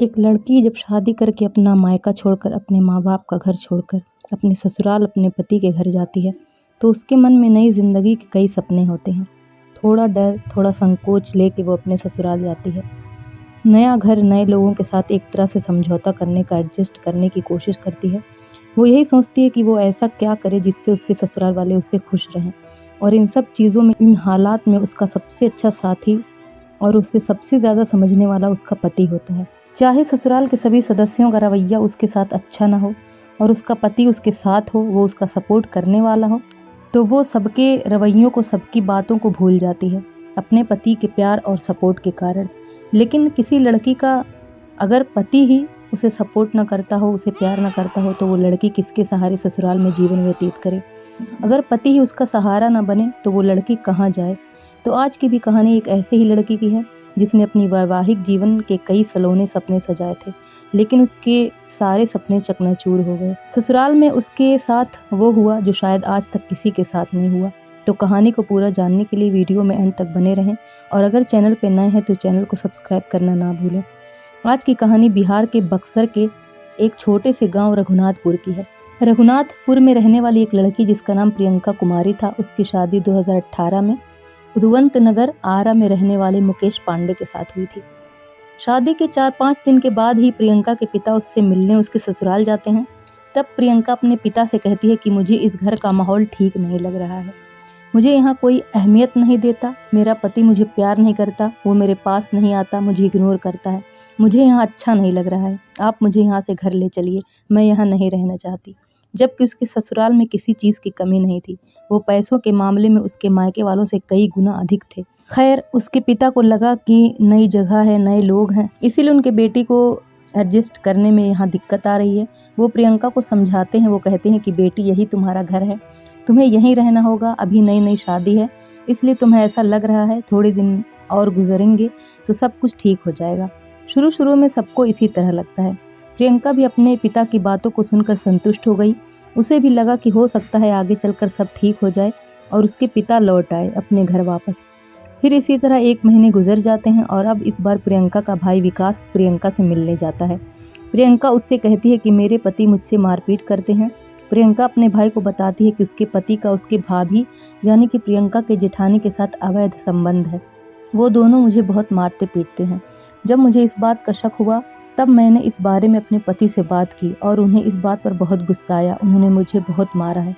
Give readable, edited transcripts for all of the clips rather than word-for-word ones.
एक लड़की जब शादी करके अपना मायका छोड़कर, अपने माँ बाप का घर छोड़कर, अपने ससुराल अपने पति के घर जाती है तो उसके मन में नई ज़िंदगी के कई सपने होते हैं। थोड़ा डर, थोड़ा संकोच लेके वो अपने ससुराल जाती है। नया घर, नए लोगों के साथ एक तरह से समझौता करने का, एडजस्ट करने की कोशिश करती है। वो यही सोचती है कि वो ऐसा क्या करे जिससे उसके ससुराल वाले उससे खुश रहें। और इन सब चीज़ों में, इन हालात में उसका सबसे अच्छा साथी और उससे सबसे ज़्यादा समझने वाला उसका पति होता है। चाहे ससुराल के सभी सदस्यों का रवैया उसके साथ अच्छा ना हो और उसका पति उसके साथ हो, वो उसका सपोर्ट करने वाला हो, तो वो सबके रवैयों को, सबकी बातों को भूल जाती है अपने पति के प्यार और सपोर्ट के कारण। लेकिन किसी लड़की का अगर पति ही उसे सपोर्ट ना करता हो, उसे प्यार ना करता हो, तो वो लड़की किसके सहारे ससुराल में जीवन व्यतीत करे। अगर पति ही उसका सहारा ना बने तो वो लड़की कहाँ जाए। तो आज की भी कहानी एक ऐसे ही लड़की की है जिसने अपनी वैवाहिक जीवन के कई सलोने सपने सजाए थे, लेकिन उसके सारे सपने चकनाचूर हो गए। ससुराल में उसके साथ वो हुआ जो शायद आज तक किसी के साथ नहीं हुआ। तो कहानी को पूरा जानने के लिए वीडियो में एंड तक बने रहें और अगर चैनल पे नए हैं तो चैनल को सब्सक्राइब करना ना भूलें। आज की कहानी बिहार के बक्सर के एक छोटे से गांव रघुनाथपुर की है। रघुनाथपुर में रहने वाली एक लड़की जिसका नाम प्रियंका कुमारी था, उसकी शादी 2018 में उदवंत नगर आरा में रहने वाले मुकेश पांडे के साथ हुई थी। शादी के 4-5 दिन के बाद ही प्रियंका के पिता उससे मिलने उसके ससुराल जाते हैं। तब प्रियंका अपने पिता से कहती है कि मुझे इस घर का माहौल ठीक नहीं लग रहा है, मुझे यहाँ कोई अहमियत नहीं देता, मेरा पति मुझे प्यार नहीं करता, वो मेरे पास नहीं आता, मुझे इग्नोर करता है, मुझे यहाँ अच्छा नहीं लग रहा है, आप मुझे यहाँ से घर ले चलिए, मैं यहाँ नहीं रहना चाहती। जबकि उसके ससुराल में किसी चीज़ की कमी नहीं थी, वो पैसों के मामले में उसके मायके वालों से कई गुना अधिक थे। खैर, उसके पिता को लगा कि नई जगह है, नए लोग हैं, इसीलिए उनके बेटी को एडजस्ट करने में यहाँ दिक्कत आ रही है। वो प्रियंका को समझाते हैं, वो कहते हैं कि बेटी यही तुम्हारा घर है, तुम्हें यहीं रहना होगा, अभी नई नई शादी है इसलिए तुम्हें ऐसा लग रहा है, थोड़े दिन और गुजरेंगे तो सब कुछ ठीक हो जाएगा। शुरू शुरू में सबको इसी तरह लगता है। प्रियंका भी अपने पिता की बातों को सुनकर संतुष्ट हो गई। उसे भी लगा कि हो सकता है आगे चलकर सब ठीक हो जाए और उसके पिता लौट आए अपने घर वापस। फिर इसी तरह 1 महीने गुजर जाते हैं और अब इस बार प्रियंका का भाई विकास प्रियंका से मिलने जाता है। प्रियंका उससे कहती है कि मेरे पति मुझसे मारपीट करते हैं। प्रियंका अपने भाई को बताती है कि उसके पति का उसके भाभी यानी कि प्रियंका के जेठानी के साथ अवैध संबंध है, वो दोनों मुझे बहुत मारते पीटते हैं। जब मुझे इस बात का शक हुआ तब मैंने इस बारे में अपने पति से बात की और उन्हें इस बात पर बहुत गुस्सा आया, उन्होंने मुझे बहुत मारा है।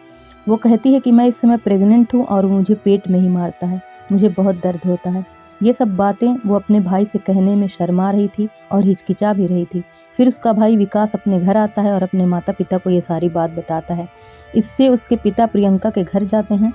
वो कहती है कि मैं इस समय प्रेग्नेंट हूँ और मुझे पेट में ही मारता है, मुझे बहुत दर्द होता है। ये सब बातें वो अपने भाई से कहने में शर्मा रही थी और हिचकिचा भी रही थी। फिर उसका भाई विकास अपने घर आता है और अपने माता पिता को ये सारी बात बताता है। इससे उसके पिता प्रियंका के घर जाते हैं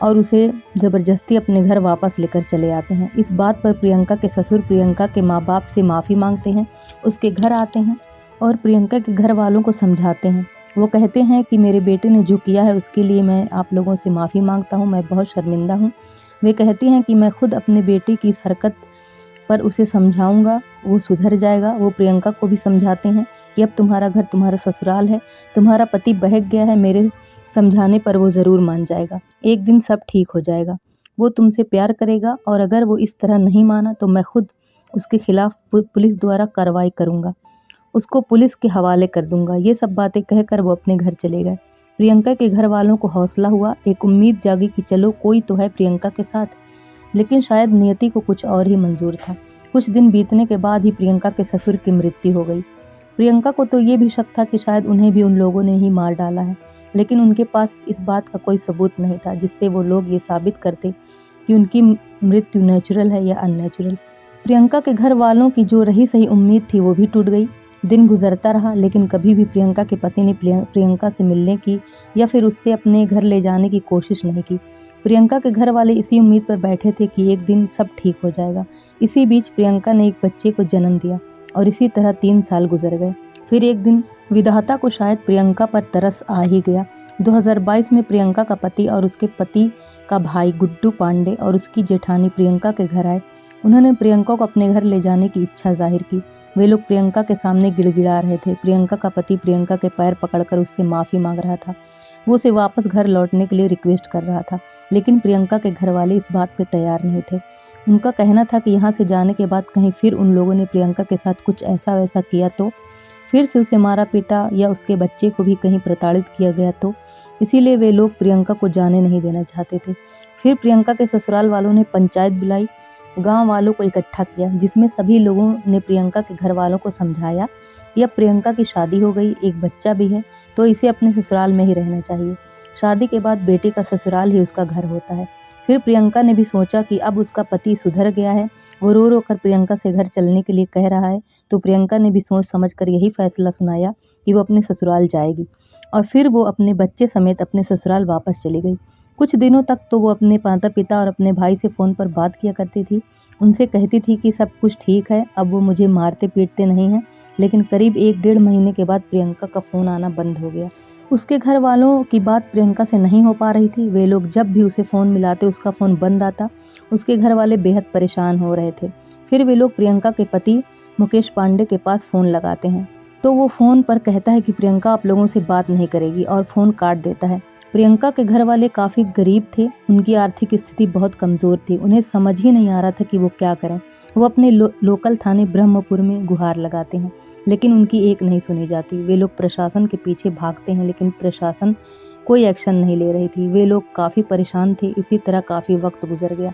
और उसे ज़बरदस्ती अपने घर वापस लेकर चले आते हैं। इस बात पर प्रियंका के ससुर प्रियंका के माँ बाप से माफ़ी मांगते हैं, उसके घर आते हैं और प्रियंका के घर वालों को समझाते हैं। वो कहते हैं कि मेरे बेटे ने जो किया है उसके लिए मैं आप लोगों से माफ़ी मांगता हूँ, मैं बहुत शर्मिंदा हूँ। वे कहती हैं कि मैं खुद अपने बेटे की इस हरकत पर उसे समझाऊंगा, वो सुधर जाएगा। वो प्रियंका को भी समझाते हैं कि अब तुम्हारा घर तुम्हारा ससुराल है, तुम्हारा पति बहक गया है, मेरे समझाने पर वो ज़रूर मान जाएगा, एक दिन सब ठीक हो जाएगा, वो तुमसे प्यार करेगा और अगर वो इस तरह नहीं माना तो मैं खुद उसके खिलाफ पुलिस द्वारा कार्रवाई करूँगा, उसको पुलिस के हवाले कर दूंगा। ये सब बातें कहकर वो अपने घर चले गए। प्रियंका के घर वालों को हौसला हुआ, एक उम्मीद जागी कि चलो कोई तो है प्रियंका के साथ। लेकिन शायद नियति को कुछ और ही मंजूर था। कुछ दिन बीतने के बाद ही प्रियंका के ससुर की मृत्यु हो गई। प्रियंका को तो ये भी शक था कि शायद उन्हें भी उन लोगों ने ही मार डाला है, लेकिन उनके पास इस बात का कोई सबूत नहीं था जिससे वो लोग ये साबित करते कि उनकी मृत्यु नेचुरल है या अननेचुरल। प्रियंका के घर वालों की जो रही सही उम्मीद थी वो भी टूट गई। दिन गुजरता रहा लेकिन कभी भी प्रियंका के पति ने प्रियंका से मिलने की या फिर उससे अपने घर ले जाने की कोशिश नहीं की। प्रियंका के घर वाले इसी उम्मीद पर बैठे थे कि एक दिन सब ठीक हो जाएगा। इसी बीच प्रियंका ने एक बच्चे को जन्म दिया और इसी तरह 3 साल गुजर गए। फिर एक दिन विधाता को शायद प्रियंका पर तरस आ ही गया। 2022 में प्रियंका का पति और उसके पति का भाई गुड्डू पांडे और उसकी जेठानी प्रियंका के घर आए। उन्होंने प्रियंका को अपने घर ले जाने की इच्छा जाहिर की। वे लोग प्रियंका के सामने गिड़गिड़ा रहे थे। प्रियंका का पति प्रियंका के पैर पकड़कर उससे माफ़ी मांग रहा था, वो उसे वापस घर लौटने के लिए रिक्वेस्ट कर रहा था, लेकिन प्रियंका के घर वाले इस बात पे तैयार नहीं थे। उनका कहना था कि यहाँ से जाने के बाद कहीं फिर उन लोगों ने प्रियंका के साथ कुछ ऐसा वैसा किया तो, फिर से उसे मारा पीटा या उसके बच्चे को भी कहीं प्रताड़ित किया गया तो, इसीलिए वे लोग प्रियंका को जाने नहीं देना चाहते थे। फिर प्रियंका के ससुराल वालों ने पंचायत बुलाई, गांव वालों को इकट्ठा किया, जिसमें सभी लोगों ने प्रियंका के घर वालों को समझाया कि अब प्रियंका की शादी हो गई, एक बच्चा भी है, तो इसे अपने ससुराल में ही रहना चाहिए। शादी के बाद बेटे का ससुराल ही उसका घर होता है। फिर प्रियंका ने भी सोचा कि अब उसका पति सुधर गया है, वो रो रो कर प्रियंका से घर चलने के लिए कह रहा है, तो प्रियंका ने भी सोच समझ कर यही फैसला सुनाया कि वो अपने ससुराल जाएगी। और फिर वो अपने बच्चे समेत अपने ससुराल वापस चली गई। कुछ दिनों तक तो वो अपने माता पिता और अपने भाई से फ़ोन पर बात किया करती थी। उनसे कहती थी कि सब कुछ ठीक है, अब वो मुझे मारते पीटते नहीं हैं। लेकिन करीब 1 डेढ़ महीने के बाद प्रियंका का फ़ोन आना बंद हो गया। उसके घर वालों की बात प्रियंका से नहीं हो पा रही थी। वे लोग जब भी उसे फ़ोन मिलाते उसका फ़ोन बंद आता। उसके घर वाले बेहद परेशान हो रहे थे। फिर वे लोग प्रियंका के पति मुकेश पांडे के पास फ़ोन लगाते हैं, तो वो फ़ोन पर कहता है कि प्रियंका आप लोगों से बात नहीं करेगी और फ़ोन काट देता है। प्रियंका के घर वाले काफ़ी गरीब थे, उनकी आर्थिक स्थिति बहुत कमज़ोर थी। उन्हें समझ ही नहीं आ रहा था कि वो क्या करें। वो अपने लोकल थाने ब्रह्मपुर में गुहार लगाते हैं, लेकिन उनकी एक नहीं सुनी जाती। वे लोग प्रशासन के पीछे भागते हैं, लेकिन प्रशासन कोई एक्शन नहीं ले रही थी। वे लोग काफ़ी परेशान थे। इसी तरह काफ़ी वक्त गुजर गया।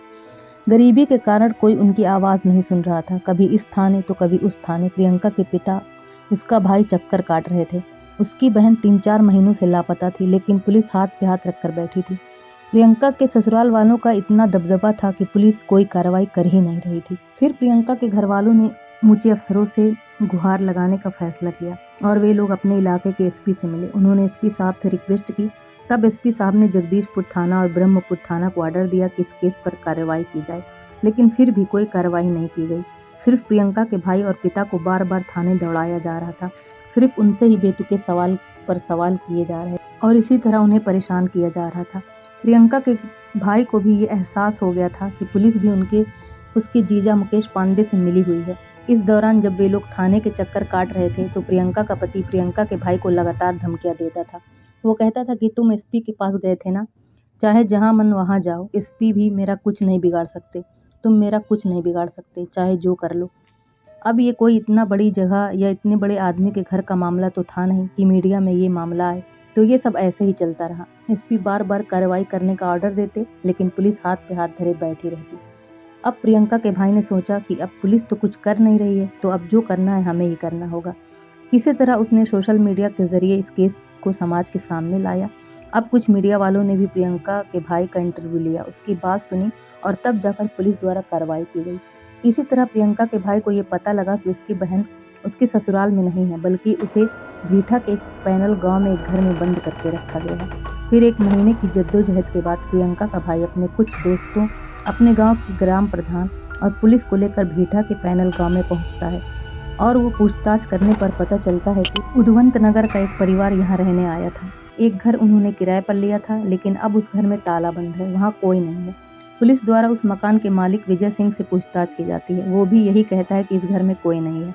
गरीबी के कारण कोई उनकी आवाज़ नहीं सुन रहा था। कभी इस थाने तो कभी उस थाने। प्रियंका के पिता, उसका भाई चक्कर काट रहे थे। उसकी बहन 3-4 महीनों से लापता थी, लेकिन पुलिस हाथ पे हाथ रखकर बैठी थी। प्रियंका के ससुराल वालों का इतना दबदबा था कि पुलिस कोई कार्रवाई कर ही नहीं रही थी। फिर प्रियंका के घर वालों ने ऊंचे अफसरों से गुहार लगाने का फैसला किया और वे लोग अपने इलाके के एसपी से मिले। उन्होंने एसपी साहब से रिक्वेस्ट की। तब एसपी साहब ने जगदीशपुर थाना और ब्रह्मपुर थाना को ऑर्डर दिया कि इस केस पर कार्रवाई की जाए, लेकिन फिर भी कोई कार्रवाई नहीं की गई। सिर्फ प्रियंका के भाई और पिता को बार बार थाने दौड़ाया जा रहा था। सिर्फ उनसे ही बेतुके सवाल पर सवाल किए जा रहे और इसी तरह उन्हें परेशान किया जा रहा था। प्रियंका के भाई को भी ये एहसास हो गया था कि पुलिस भी उसके जीजा मुकेश पांडे से मिली हुई है। इस दौरान जब वे लोग थाने के चक्कर काट रहे थे तो प्रियंका का पति प्रियंका के भाई को लगातार धमकियां देता था। वो कहता था कि तुम एसपी के पास गए थे ना, चाहे जहां मन वहां जाओ, एसपी भी मेरा कुछ नहीं बिगाड़ सकते, तुम मेरा कुछ नहीं बिगाड़ सकते, चाहे जो कर लो। अब ये कोई इतना बड़ी जगह या इतने बड़े आदमी के घर का मामला तो था नहीं कि मीडिया में ये मामला आए। तो ये सब ऐसे ही चलता रहा। एसपी बार बार कार्रवाई करने का ऑर्डर देते, लेकिन पुलिस हाथ पे हाथ धरे बैठी रहती। अब प्रियंका के भाई ने सोचा कि अब पुलिस तो कुछ कर नहीं रही है, तो अब जो करना है हमें ही करना होगा। किसी तरह उसने सोशल मीडिया के जरिए इस केस को समाज के सामने लाया। अब कुछ मीडिया वालों ने भी प्रियंका के भाई का इंटरव्यू लिया, उसकी बात सुनी और तब जाकर पुलिस द्वारा कार्रवाई की गई। इसी तरह प्रियंका के भाई को ये पता लगा कि उसकी बहन उसके ससुराल में नहीं है, बल्कि उसे भीठा के एक पैनल गांव में एक घर में बंद करके रखा गया है। फिर 1 महीने की जद्दोजहद के बाद प्रियंका का भाई अपने कुछ दोस्तों, अपने गांव के ग्राम प्रधान और पुलिस को लेकर भीठा के पैनल गांव में पहुंचता है और वो पूछताछ करने पर पता चलता है कि उदवंत नगर का एक परिवार यहाँ रहने आया था। एक घर उन्होंने किराए पर लिया था, लेकिन अब उस घर में ताला बंद है, वहाँ कोई नहीं है। पुलिस द्वारा उस मकान के मालिक विजय सिंह से पूछताछ की जाती है। वो भी यही कहता है कि इस घर में कोई नहीं है।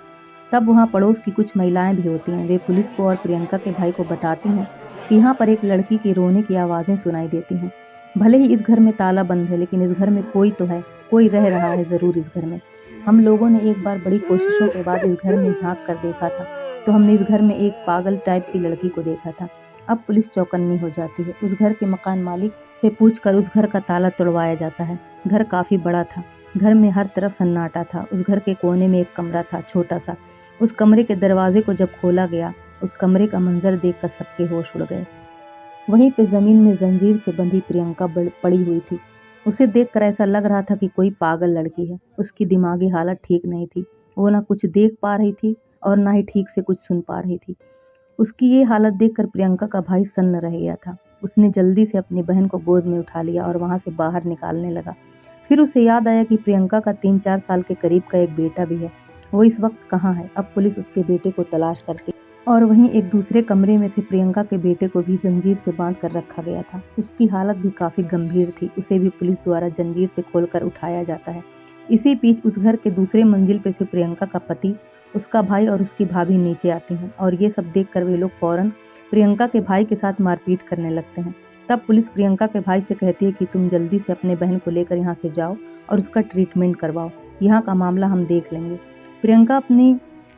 तब वहाँ पड़ोस की कुछ महिलाएं भी होती हैं। वे पुलिस को और प्रियंका के भाई को बताती हैं कि यहाँ पर एक लड़की की रोने की आवाज़ें सुनाई देती हैं। भले ही इस घर में ताला बंद है, लेकिन इस घर में कोई तो है, कोई रह रहा है ज़रूर इस घर में। हम लोगों ने एक बार बड़ी कोशिशों के बाद इस घर में झांक कर देखा था, तो हमने इस घर में एक पागल टाइप की लड़की को देखा था। अब पुलिस चौकन्नी हो जाती है। उस घर के मकान मालिक से पूछकर उस घर का ताला तोड़वाया जाता है। घर काफ़ी बड़ा था। घर में हर तरफ सन्नाटा था। उस घर के कोने में एक कमरा था, छोटा सा। उस कमरे के दरवाजे को जब खोला गया, उस कमरे का मंजर देखकर सबके होश उड़ गए। वहीं पे ज़मीन में जंजीर से बंधी प्रियंका पड़ी हुई थी। उसे देखकर ऐसा लग रहा था कि कोई पागल लड़की है। उसकी दिमागी हालत ठीक नहीं थी। वो ना कुछ देख पा रही थी और ना ही ठीक से कुछ सुन पा रही थी। उसकी ये हालत देखकर प्रियंका का भाई सन्न रह गया था। उसने जल्दी से अपनी बहन को गोद में उठा लिया और वहाँ से बाहर निकालने लगा। फिर उसे याद आया कि प्रियंका का 3-4 साल के करीब का एक बेटा भी है। वो इस वक्त कहाँ है? अब पुलिस उसके बेटे को तलाश करती और वहीं एक दूसरे कमरे में से प्रियंका के बेटे को भी जंजीर से बांध कर रखा गया था। उसकी हालत भी काफ़ी गंभीर थी। उसे भी पुलिस द्वारा जंजीर से खोलकर उठाया जाता है। इसी बीच उस घर के दूसरे मंजिल पे से प्रियंका का पति, उसका भाई और उसकी भाभी नीचे आती हैं और ये सब देखकर वे लोग फौरन प्रियंका के भाई के साथ मारपीट करने लगते हैं। तब पुलिस प्रियंका के भाई से कहती है कि तुम जल्दी से अपने बहन को लेकर यहाँ से जाओ और उसका ट्रीटमेंट करवाओ, यहाँ का मामला हम देख लेंगे। प्रियंका अपनी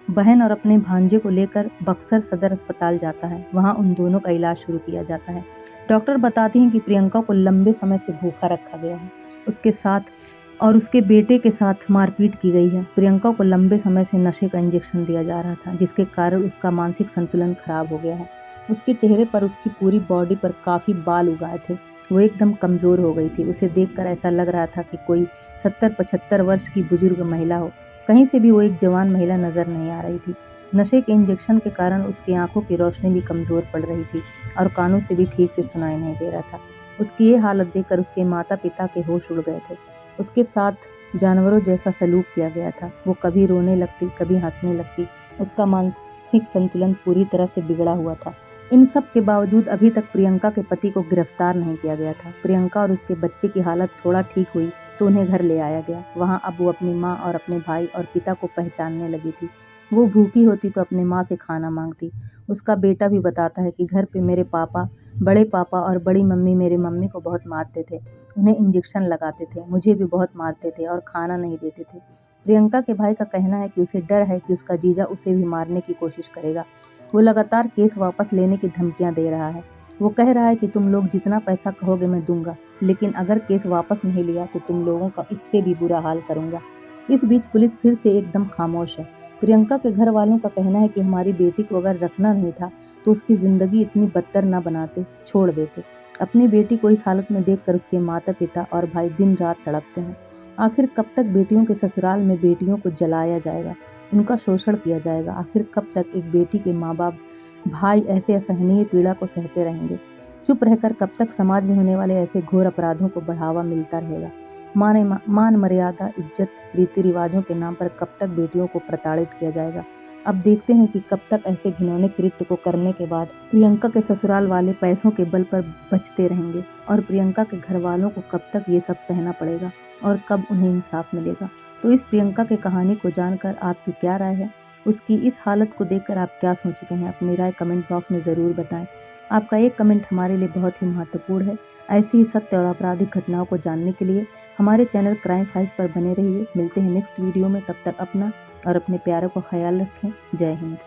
बहन और अपने भांजे को लेकर बक्सर सदर अस्पताल जाता है। वहाँ उन दोनों का इलाज शुरू किया जाता है। डॉक्टर बताती हैं कि प्रियंका को लंबे समय से भूखा रखा गया है, उसके साथ और उसके बेटे के साथ मारपीट की गई है। प्रियंका को लंबे समय से नशे का इंजेक्शन दिया जा रहा था, जिसके कारण उसका मानसिक संतुलन खराब हो गया है। उसके चेहरे पर, उसकी पूरी बॉडी पर काफ़ी बाल उगाए थे। वो एकदम कमज़ोर हो गई थी। उसे देखकर ऐसा लग रहा था कि कोई 70-75 वर्ष की बुजुर्ग महिला हो। कहीं से भी वो एक जवान महिला नज़र नहीं आ रही थी। नशे के इंजेक्शन के कारण उसकी आंखों की रोशनी भी कमज़ोर पड़ रही थी और कानों से भी ठीक से सुनाई नहीं दे रहा था। उसकी ये हालत देखकर उसके माता पिता के होश उड़ गए थे। उसके साथ जानवरों जैसा सलूक किया गया था। वो कभी रोने लगती, कभी हंसने लगती। उसका मानसिक संतुलन पूरी तरह से बिगड़ा हुआ था। इन सब के बावजूद अभी तक प्रियंका के पति को गिरफ्तार नहीं किया गया था। प्रियंका और उसके बच्चे की हालत थोड़ा ठीक हुई तो उन्हें घर ले आया गया। वहाँ अब वो अपनी माँ और अपने भाई और पिता को पहचानने लगी थी। वो भूखी होती तो अपने माँ से खाना मांगती। उसका बेटा भी बताता है कि घर पे मेरे पापा, बड़े पापा और बड़ी मम्मी मेरे मम्मी को बहुत मारते थे, उन्हें इंजेक्शन लगाते थे, मुझे भी बहुत मारते थे और खाना नहीं देते थे। प्रियंका के भाई का कहना है कि उसे डर है कि उसका जीजा उसे भी मारने की कोशिश करेगा। वो लगातार केस वापस लेने की धमकियां दे रहा है। वो कह रहा है कि तुम लोग जितना पैसा कहोगे मैं दूंगा, लेकिन अगर केस वापस नहीं लिया तो तुम लोगों का इससे भी बुरा हाल करूंगा। इस बीच पुलिस फिर से एकदम खामोश है। प्रियंका के घर वालों का कहना है कि हमारी बेटी को अगर रखना नहीं था तो उसकी जिंदगी इतनी बदतर ना बनाते, छोड़ देते। अपनी बेटी को इस हालत में देखकर उसके माता पिता और भाई दिन रात तड़पते हैं। आखिर कब तक बेटियों के ससुराल में बेटियों को जलाया जाएगा, उनका शोषण किया जाएगा? आखिर कब तक एक बेटी के माँ बाप, भाई ऐसे असहनीय पीड़ा को सहते रहेंगे? चुप रहकर कब तक समाज में होने वाले ऐसे घोर अपराधों को बढ़ावा मिलता रहेगा? मान मर्यादा, इज्जत, रीति रिवाजों के नाम पर कब तक बेटियों को प्रताड़ित किया जाएगा? अब देखते हैं कि कब तक ऐसे घिनौने कृत्य को करने के बाद प्रियंका के ससुराल वाले पैसों के बल पर बचते रहेंगे और प्रियंका के घर वालों को कब तक ये सब सहना पड़ेगा और कब उन्हें इंसाफ मिलेगा। तो इस प्रियंका की कहानी को जानकर आपकी क्या राय है? उसकी इस हालत को देखकर आप क्या सोचते हैं? अपनी राय कमेंट बॉक्स में ज़रूर बताएं। आपका एक कमेंट हमारे लिए बहुत ही महत्वपूर्ण है। ऐसी ही सत्य और आपराधिक घटनाओं को जानने के लिए हमारे चैनल क्राइम फाइल्स पर बने रहिए। मिलते हैं नेक्स्ट वीडियो में, तब तक अपना और अपने प्यारों का ख्याल रखें। जय हिंद।